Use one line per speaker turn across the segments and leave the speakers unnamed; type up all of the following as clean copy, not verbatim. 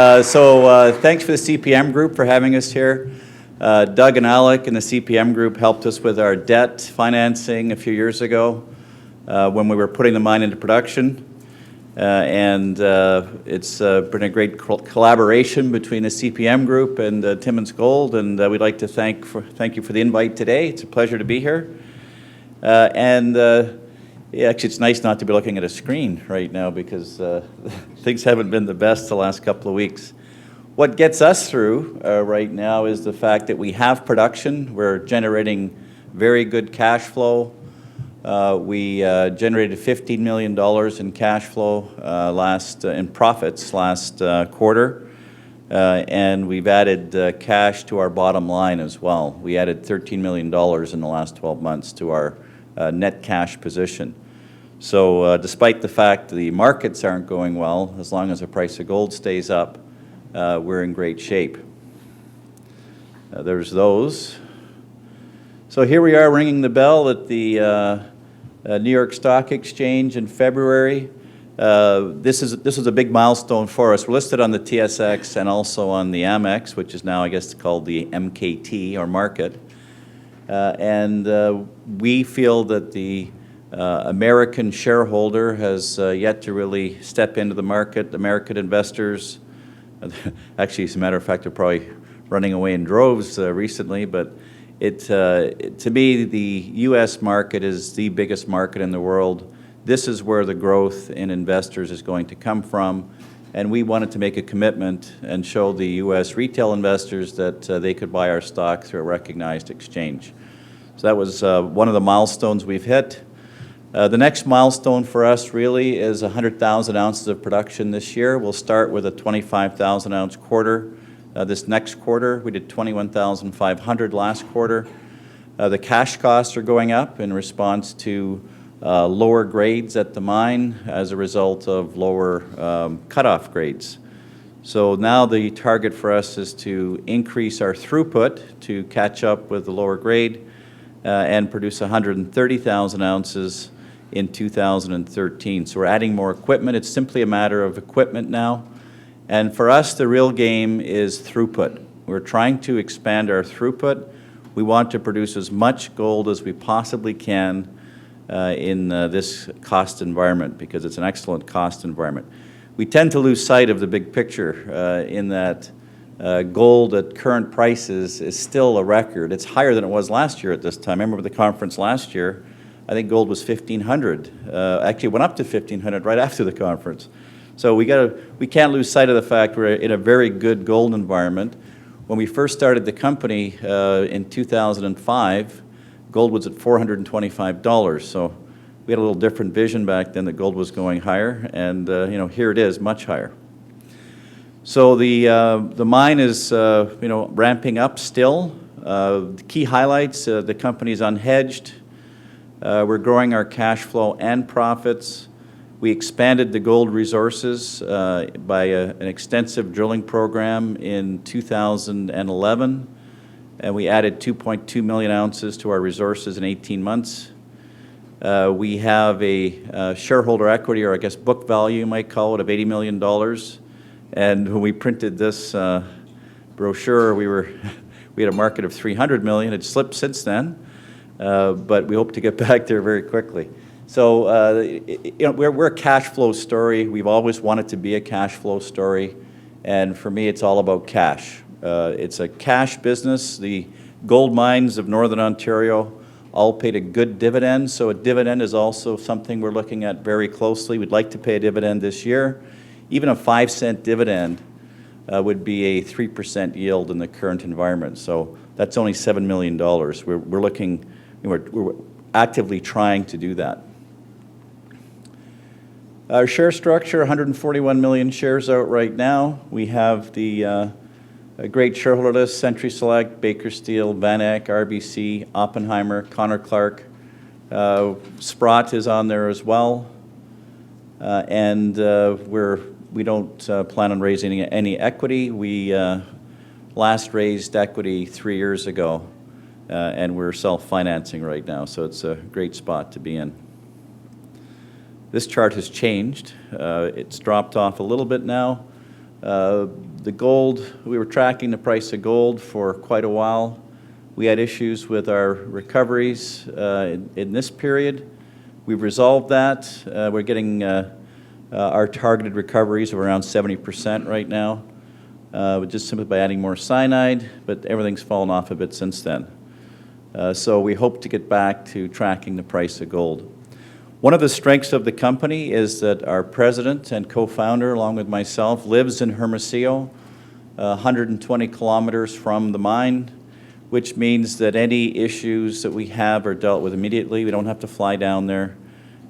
Thanks for the CPM Group for having us here. Doug and Alec and the CPM Group helped us with our debt financing a few years ago when we were putting the mine into production. It's been a great collaboration between the CPM Group and Timmins Gold, and we'd like to thank you for the invite today. It's a pleasure to be here. Actually, it's nice not to be looking at a screen right now because things haven't been the best the last couple of weeks. What gets us through right now is the fact that we have production. We're generating very good cash flow. We generated $15 million in cash flow in profits last quarter, and we've added cash to our bottom line as well. We added $13 million in the last 12 months to our net cash position. So despite the fact the markets aren't going well, as long as the price of gold stays up, we're in great shape. There's those. So here we are ringing the bell at the New York Stock Exchange in February. This is a big milestone for us. We're listed on the TSX and also on the Amex, which is now, I guess, called the MKT or market. We feel that the American shareholder has yet to really step into the market. American investors, actually, as a matter of fact, are probably running away in droves recently, but to me, the U.S. market is the biggest market in the world. This is where the growth in investors is going to come from, and we wanted to make a commitment and show the U.S. retail investors that they could buy our stock through a recognized exchange. So that was one of the milestones we've hit. The next milestone for us really is 100,000 ounces of production this year. We'll start with a 25,000 ounce quarter. This next quarter, we did 21,500 last quarter. The cash costs are going up in response to lower grades at the mine as a result of lower cutoff grades. So now the target for us is to increase our throughput to catch up with the lower grade and produce 130,000 ounces in 2013. So we're adding more equipment. It's simply a matter of equipment now. And for us, the real game is throughput. We're trying to expand our throughput. We want to produce as much gold as we possibly can in this cost environment because it's an excellent cost environment. We tend to lose sight of the big picture in that gold at current prices is still a record. It's higher than it was last year at this time. I remember the conference last year, I think gold was $1,500. Actually, it went up to $1,500 right after the conference. So we can't lose sight of the fact we're in a very good gold environment. When we first started the company in 2005, gold was at $425. So we had a little different vision back then that gold was going higher, and here it is, much higher. So the mine is ramping up still. The key highlights: the company's unhedged. We're growing our cash flow and profits. We expanded the gold resources by an extensive drilling program in 2011, and we added 2.2 million ounces to our resources in 18 months. We have a shareholder equity, or I guess book value you might call it, of $80 million. And when we printed this brochure, we had a market of $300 million. It's slipped since then, but we hope to get back there very quickly. So we're a cash flow story. We've always wanted to be a cash flow story, and for me, it's all about cash. It's a cash business. The gold mines of Northern Ontario all paid a good dividend, so a dividend is also something we're looking at very closely. We'd like to pay a dividend this year. Even a 5-cent dividend would be a 3% yield in the current environment, so that's only $7 million. We're actively trying to do that. Our share structure, 141 million shares out right now. We have the great shareholder list: Century Select, Baker Steel, Van Eck, RBC, Oppenheimer, Connor Clark. Sprott is on there as well. We don't plan on raising any equity. We last raised equity 3 years ago, and we're self-financing right now, so it's a great spot to be in. This chart has changed. It's dropped off a little bit now. The gold, we were tracking the price of gold for quite a while. We had issues with our recoveries in this period. We've resolved that. We're getting our targeted recoveries of around 70% right now, just simply by adding more cyanide, but everything's fallen off a bit since then. So we hope to get back to tracking the price of gold. One of the strengths of the company is that our president and co-founder, along with myself, lives in Hermosillo, 120 kilometers from the mine, which means that any issues that we have are dealt with immediately. We don't have to fly down there.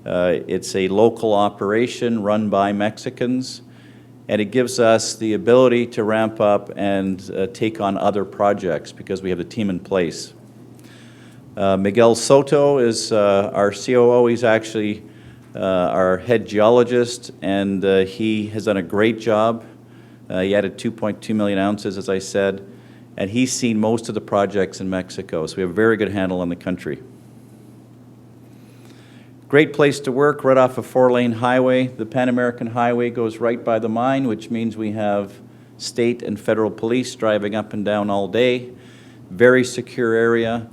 It's a local operation run by Mexicans, and it gives us the ability to ramp up and take on other projects because we have the team in place. Miguel Soto is our COO. He's actually our head geologist, and he has done a great job. He added 2.2 million ounces, as I said, and he's seen most of the projects in Mexico, so we have a very good handle on the country. Great place to work, right off a 4-lane highway. The Pan American Highway goes right by the mine, which means we have state and federal police driving up and down all day. Very secure area.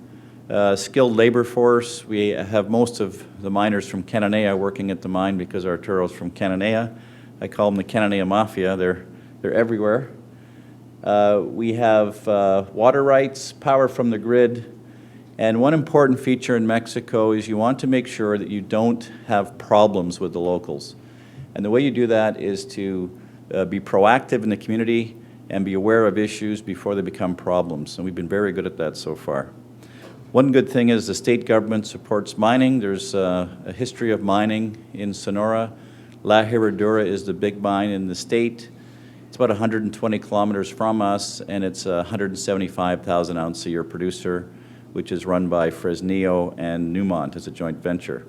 Skilled labor force. We have most of the miners from Cananea working at the mine because Arturo's from Cananea. I call them the Cananea Mafia. They're everywhere. We have water rights, power from the grid, and one important feature in Mexico is you want to make sure that you don't have problems with the locals. And the way you do that is to be proactive in the community and be aware of issues before they become problems. And we've been very good at that so far. One good thing is the state government supports mining. There's a history of mining in Sonora. La Herradura is the big mine in the state. It's about 120 kilometers from us, and it's a 175,000 ounce a year producer, which is run by Fresnillo and Newmont as a joint venture.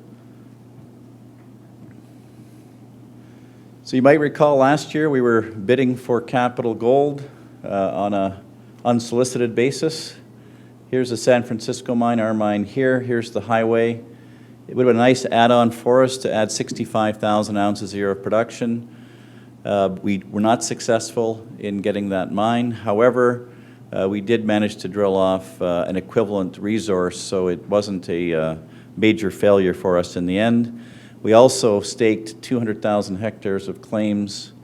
So you might recall last year we were bidding for Capital Gold on an unsolicited basis. Here's the San Francisco mine, our mine here. Here's the highway. It would have been a nice add-on for us to add 65,000 ounces a year of production. We were not successful in getting that mine. However, we did manage to drill off an equivalent resource, so it wasn't a major failure for us in the end. We also staked 200,000 hectares of claims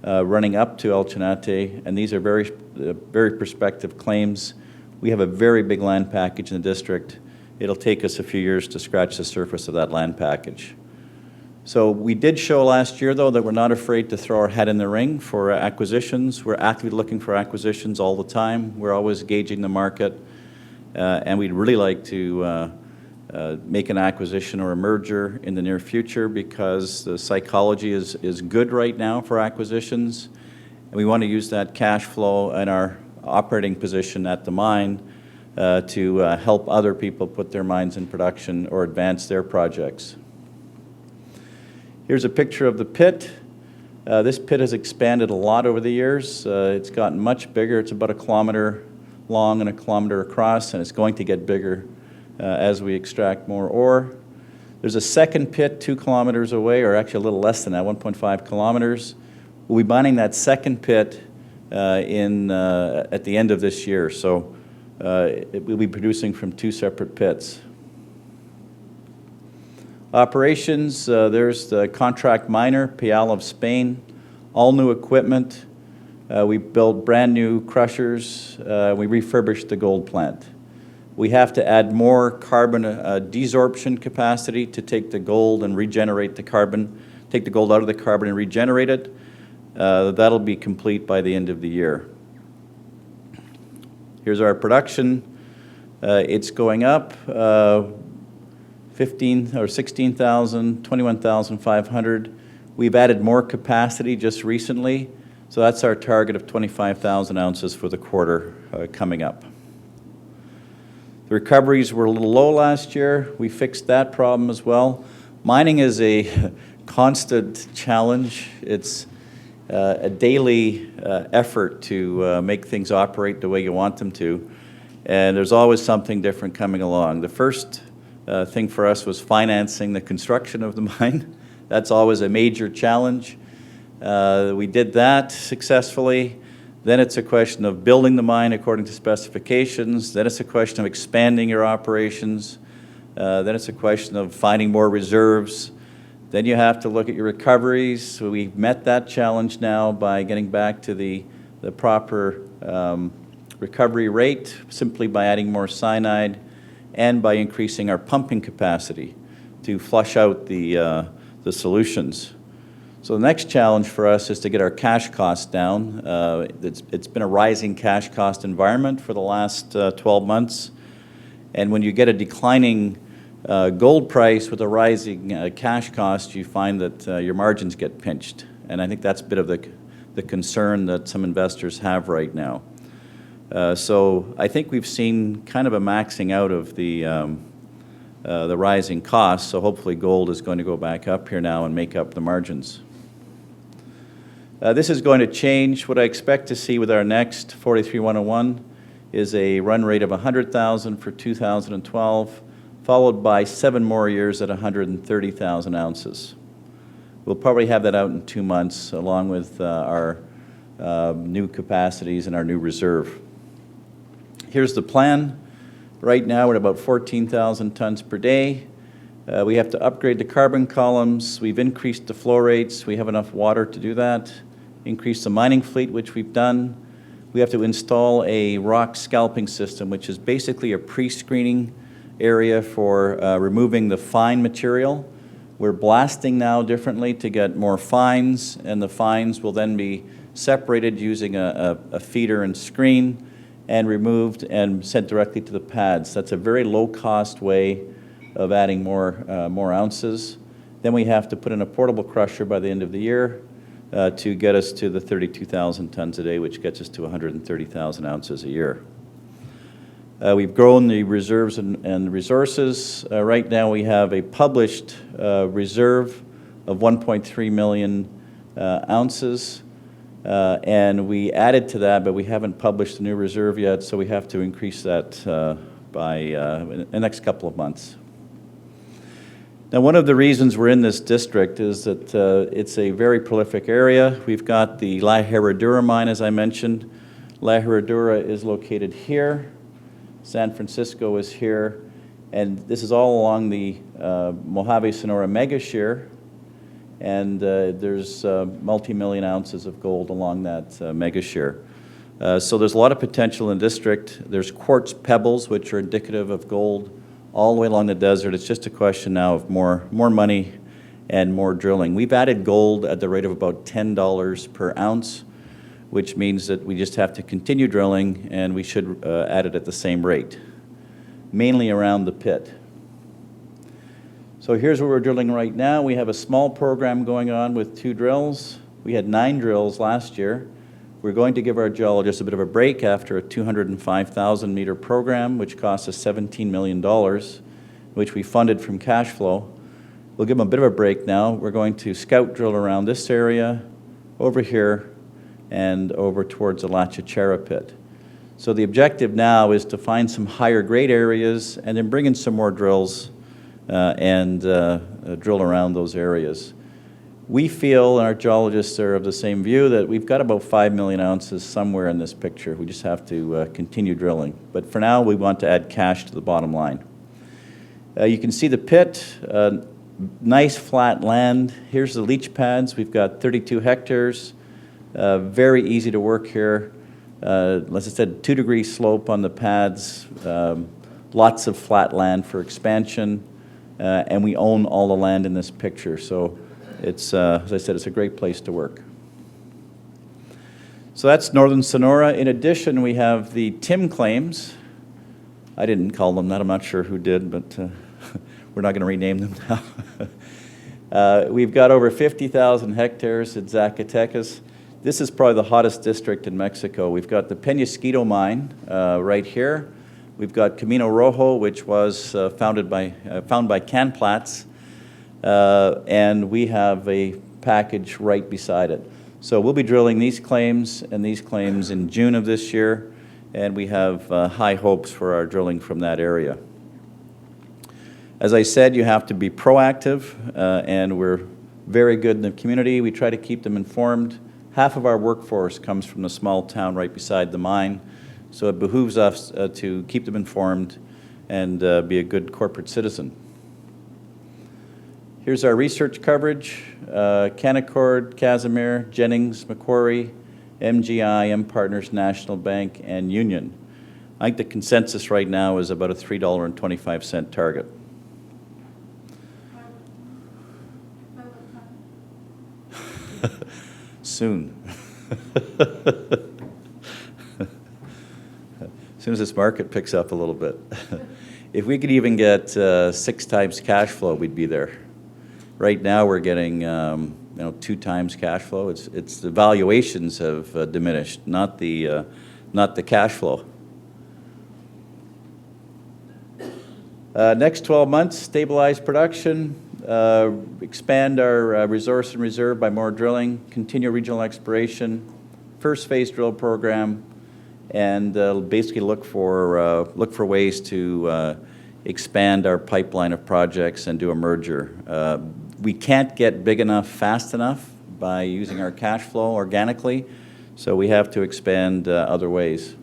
running up to El Chinate, and these are very prospective claims. We have a very big land package in the district. It'll take us a few years to scratch the surface of that land package. So we did show last year, though, that we're not afraid to throw our hat in the ring for acquisitions. We're actively looking for acquisitions all the time. We're always gauging the market, and we'd really like to make an acquisition or a merger in the near future because the psychology is good right now for acquisitions, and we want to use that cash flow and our operating position at the mine to help other people put their mines in production or advance their projects. Here's a picture of the pit. This pit has expanded a lot over the years. It's gotten much bigger. It's about 1 kilometer long and 1 kilometer across, and it's going to get bigger as we extract more ore. There's a second pit 2 kilometers away, or actually a little less than that, 1.5 kilometers. We'll be mining that second pit at the end of this year, so we'll be producing from 2 separate pits. Operations, there's the contract miner, Pial of Spain, all new equipment. We built brand new crushers. We refurbished the gold plant. We have to add more carbon desorption capacity to take the gold and regenerate the carbon, take the gold out of the carbon and regenerate it. That'll be complete by the end of the year. Here's our production. It's going up 15 or 16,000, 21,500. We've added more capacity just recently, so that's our target of 25,000 ounces for the quarter coming up. The recoveries were a little low last year. We fixed that problem as well. Mining is a constant challenge. It's a daily effort to make things operate the way you want them to, and there's always something different coming along. The first thing for us was financing the construction of the mine. That's always a major challenge. We did that successfully. Then it's a question of building the mine according to specifications. Then it's a question of expanding your operations. Then it's a question of finding more reserves. Then you have to look at your recoveries. So we've met that challenge now by getting back to the proper recovery rate, simply by adding more cyanide and by increasing our pumping capacity to flush out the solutions. So the next challenge for us is to get our cash costs down. It's been a rising cash cost environment for the last 12 months. And when you get a declining gold price with a rising cash cost, you find that your margins get pinched. And I think that's a bit of the concern that some investors have right now. So I think we've seen kind of a maxing out of the rising costs, so hopefully gold is going to go back up here now and make up the margins. This is going to change. What I expect to see with our next 43-101 is a run rate of 100,000 for 2012, followed by 7 more years at 130,000 ounces. We'll probably have that out in 2 months, along with our new capacities and our new reserve. Here's the plan. Right now we're at about 14,000 tons per day. We have to upgrade the carbon columns. We've increased the flow rates. We have enough water to do that. Increase the mining fleet, which we've done. We have to install a rock scalping system, which is basically a pre-screening area for removing the fine material. We're blasting now differently to get more fines, and the fines will then be separated using a feeder and screen and removed and sent directly to the pads. That's a very low-cost way of adding more ounces. Then we have to put in a portable crusher by the end of the year to get us to the 32,000 tons a day, which gets us to 130,000 ounces a year. We've grown the reserves and resources. Right now we have a published reserve of 1.3 million ounces. And we added to that, but we haven't published the new reserve yet, so we have to increase that by the next couple of months. Now, one of the reasons we're in this district is that it's a very prolific area. We've got the La Herradura mine, as I mentioned. La Herradura is located here. San Francisco is here. And this is all along the Mojave-Sonora mega shear. And there's multi-million ounces of gold along that mega shear. So there's a lot of potential in the district. There's quartz pebbles, which are indicative of gold all the way along the desert. It's just a question now of more money and more drilling. We've added gold at the rate of about $10 per ounce, which means that we just have to continue drilling, and we should add it at the same rate, mainly around the pit. So here's where we're drilling right now. We have a small program going on with 2 drills. We had 9 drills last year. We're going to give our geologists a bit of a break after a 205,000 meter program, which cost us $17 million, which we funded from cash flow. We'll give them a bit of a break now. We're going to scout drill around this area, over here, and over towards the La Chichera pit. So the objective now is to find some higher grade areas and then bring in some more drills and drill around those areas. We feel, and our geologists are of the same view, that we've got about 5 million ounces somewhere in this picture. We just have to continue drilling. But for now, we want to add cash to the bottom line. You can see the pit, nice flat land. Here's the leach pads. We've got 32 hectares. Very easy to work here. As I said, 2-degree slope on the pads. Lots of flat land for expansion. And we own all the land in this picture. So it's, as I said, it's a great place to work. So that's Northern Sonora. In addition, we have the Tim claims. I didn't call them that. I'm not sure who did, but we're not going to rename them now. We've got over 50,000 hectares at Zacatecas. This is probably the hottest district in Mexico. We've got the Peñasquito mine right here. We've got Camino Rojo, which was found by Canplats. And we have a package right beside it. So we'll be drilling these claims and these claims in June of this year, and we have high hopes for our drilling from that area. As I said, you have to be proactive, and we're very good in the community. We try to keep them informed. Half of our workforce comes from the small town right beside the mine, so it behooves us to keep them informed and be a good corporate citizen. Here's our research coverage: Canaccord, Casimir, Jennings, Macquarie, MGI, M Partners, National Bank, and Union. I think the consensus right now is about a $3.25 target. Soon. As soon as this market picks up a little bit. If we could even get 6 times cash flow, we'd be there. Right now we're getting 2 times cash flow. It's the valuations have diminished, not the cash flow. Next 12 months, stabilize production, expand our resource and reserve by more drilling, continue regional exploration, first phase drill program, and basically look for ways to expand our pipeline of projects and do a merger. We can't get big enough fast enough by using our cash flow organically, so we have to expand other ways.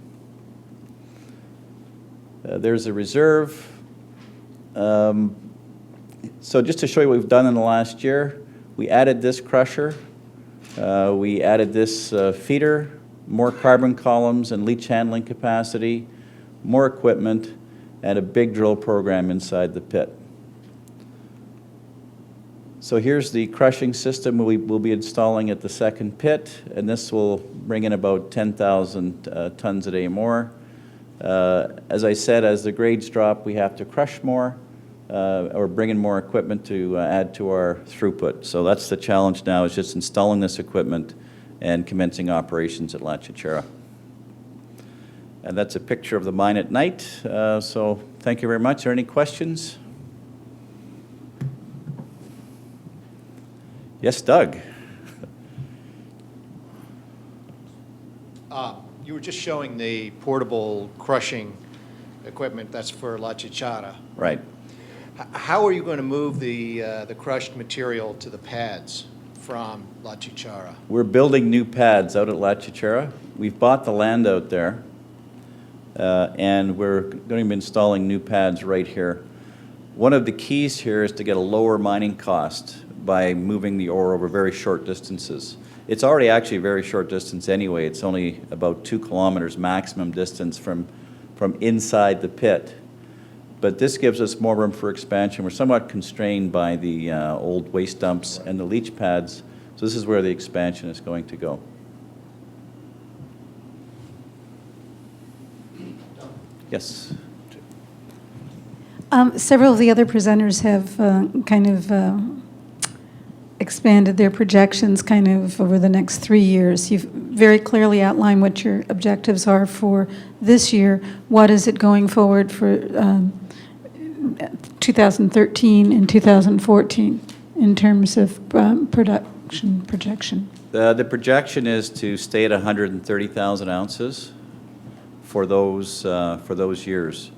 There's a reserve. So just to show you what we've done in the last year, we added this crusher, we added this feeder, more carbon columns and leach handling capacity, more equipment, and a big drill program inside the pit. So here's the crushing system we'll be installing at the second pit, and this will bring in about 10,000 tons a day more. As I said, as the grades drop, we have to crush more or bring in more equipment to add to our throughput. So that's the challenge now, is just installing this equipment and commencing operations at La Chichera. And that's a picture of the mine at night. So thank you very much. Are there any questions? Yes, Doug.
You were just showing the portable crushing equipment. That's for La Chichera.
Right.
How are you going to move the crushed material to the pads from La Chichera?
We're building new pads out at La Chichera. We've bought the land out there, and we're going to be installing new pads right here. One of the keys here is to get a lower mining cost by moving the ore over very short distances. It's already actually a very short distance anyway. It's only about 2 kilometers maximum distance from inside the pit. But this gives us more room for expansion. We're somewhat constrained by the old waste dumps and the leach pads, so this is where the expansion is going to go. Yes?
Several of the other presenters have kind of expanded their projections kind of over the next 3 years. You've very clearly outlined what your objectives are for this year. What is it going forward for 2013 and 2014 in terms of production projection?
The projection is to stay at 130,000 ounces for those years.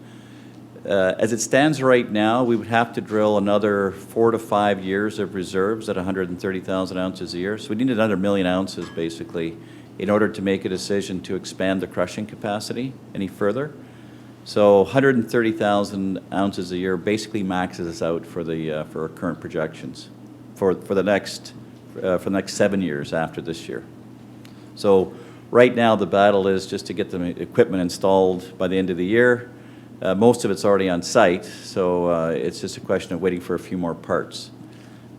As it stands right now, we would have to drill another 4 to 5 years of reserves at 130,000 ounces a year. So we need another 1 million ounces, basically, in order to make a decision to expand the crushing capacity any further. So 130,000 ounces a year basically maxes us out for our current projections for the next 7 years after this year. So right now the battle is just to get the equipment installed by the end of the year. Most of it's already on site, so it's just a question of waiting for a few more parts.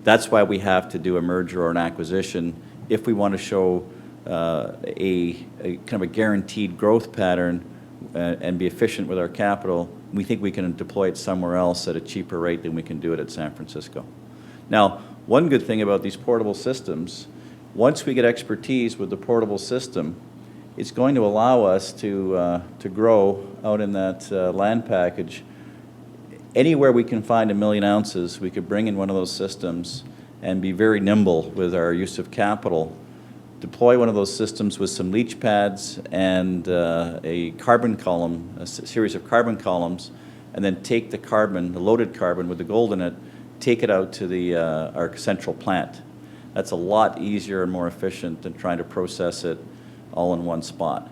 That's why we have to do a merger or an acquisition if we want to show a kind of a guaranteed growth pattern and be efficient with our capital. We think we can deploy it somewhere else at a cheaper rate than we can do it at San Francisco. Now, one good thing about these portable systems, once we get expertise with the portable system, it's going to allow us to grow out in that land package. Anywhere we can find 1 million ounces, we could bring in one of those systems and be very nimble with our use of capital. Deploy one of those systems with some leach pads and a carbon column, a series of carbon columns, and then take the carbon, the loaded carbon with the gold in it, take it out to our central plant That's a lot easier and more efficient than trying to process it all in one spot.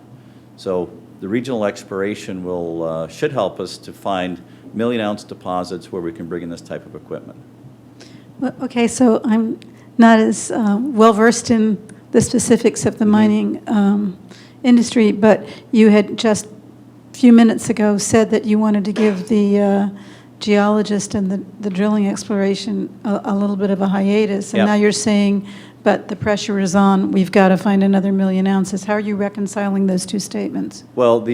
So the regional exploration will, should help us to find million-ounce deposits where we can bring in this type of equipment.
Well, okay, so I'm not as well-versed in the specifics of the mining industry, but you had just a few minutes ago said that you wanted to give the geologist and the drilling exploration a little bit of a hiatus, and
Yep.
now you're saying, but the pressure is on, we've got to find another million ounces. How are you reconciling those two statements?
Well,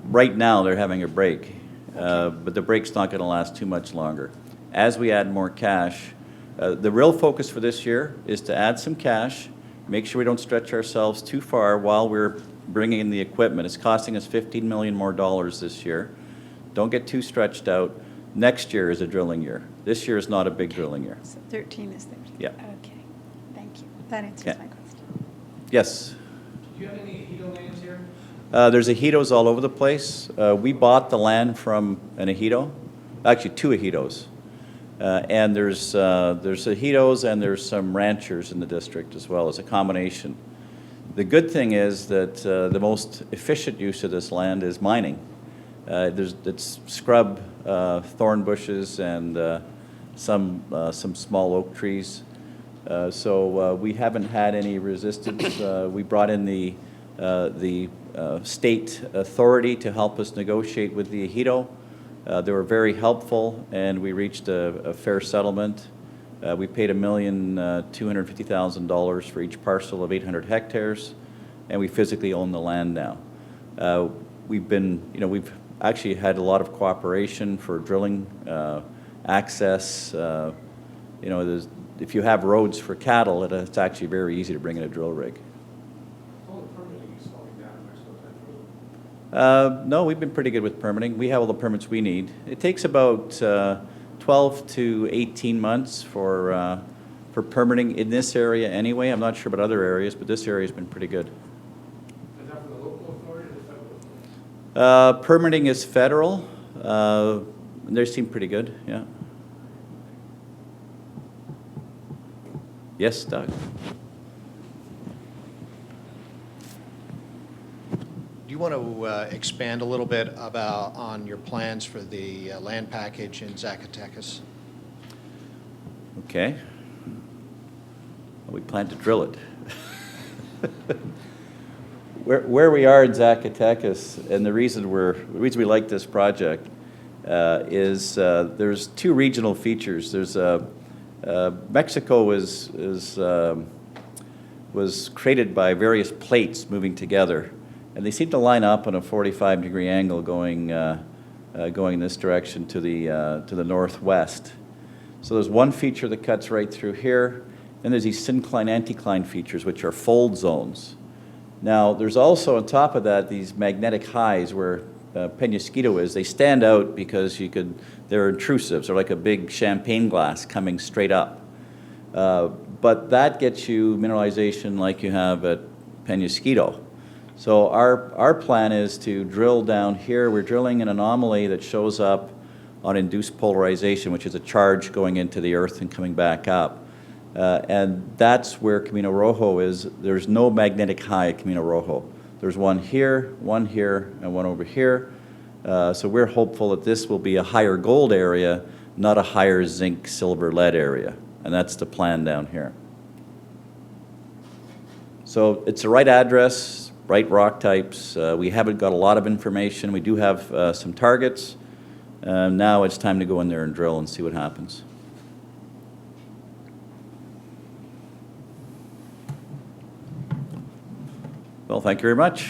right now, they're having a break, but the break's not going to last too much longer. As we add more cash, the real focus for this year is to add some cash, make sure we don't stretch ourselves too far while we're bringing in the equipment. It's costing us $15 million more this year. Don't get too stretched out. Next year is a drilling year. This year is not a big drilling year.
So 13 is 13.
Yeah.
Okay, thank you. That answers
Okay.
my question.
Yes?
Do you have any ejido names here?
There's ejidos all over the place. We bought the land from an ejido, actually two ejidos. And there's ejidos and there's some ranchers in the district as well. It's a combination. The good thing is that the most efficient use of this land is mining. It's scrub, thorn bushes, and some small oak trees. So we haven't had any resistance. We brought in the state authority to help us negotiate with the ejido. They were very helpful, and we reached a fair settlement. We paid $1,250,000 for each parcel of 800 hectares, and we physically own the land now. We've actually had a lot of cooperation for drilling, access. If you have roads for cattle, it's actually very easy to bring in a drill rig.
All the permitting is slowing down in Mexico, is that true?
No, we've been pretty good with permitting. We have all the permits we need. It takes about 12 to 18 months for permitting in this area anyway. I'm not sure about other areas, but this area has been pretty good.
Is that from the local authority or the federal authority?
Permitting is federal. They seem pretty good, yeah. Yes, Doug?
Do you want to expand a little bit on your plans for the land package in Zacatecas?
Okay. Well, we plan to drill it. Where we are in Zacatecas, and the reason we like this project is there's two regional features. There's Mexico was created by various plates moving together, and they seem to line up on a 45-degree angle going this direction to the northwest. So there's one feature that cuts right through here, and there's these syncline-anticline features, which are fold zones. Now, there's also on top of that these magnetic highs where Penasquito is. They stand out because they're intrusives. They're like a big champagne glass coming straight up. But that gets you mineralization like you have at Penasquito. So our plan is to drill down here. We're drilling an anomaly that shows up on induced polarization, which is a charge going into the earth and coming back up. And that's where Camino Rojo is. There's no magnetic high at Camino Rojo. There's one here, and one over here. So we're hopeful that this will be a higher gold area, not a higher zinc, silver, lead area. And that's the plan down here. So it's the right address, right rock types. We haven't got a lot of information. We do have some targets. Now it's time to go in there and drill and see what happens. Well, thank you very much.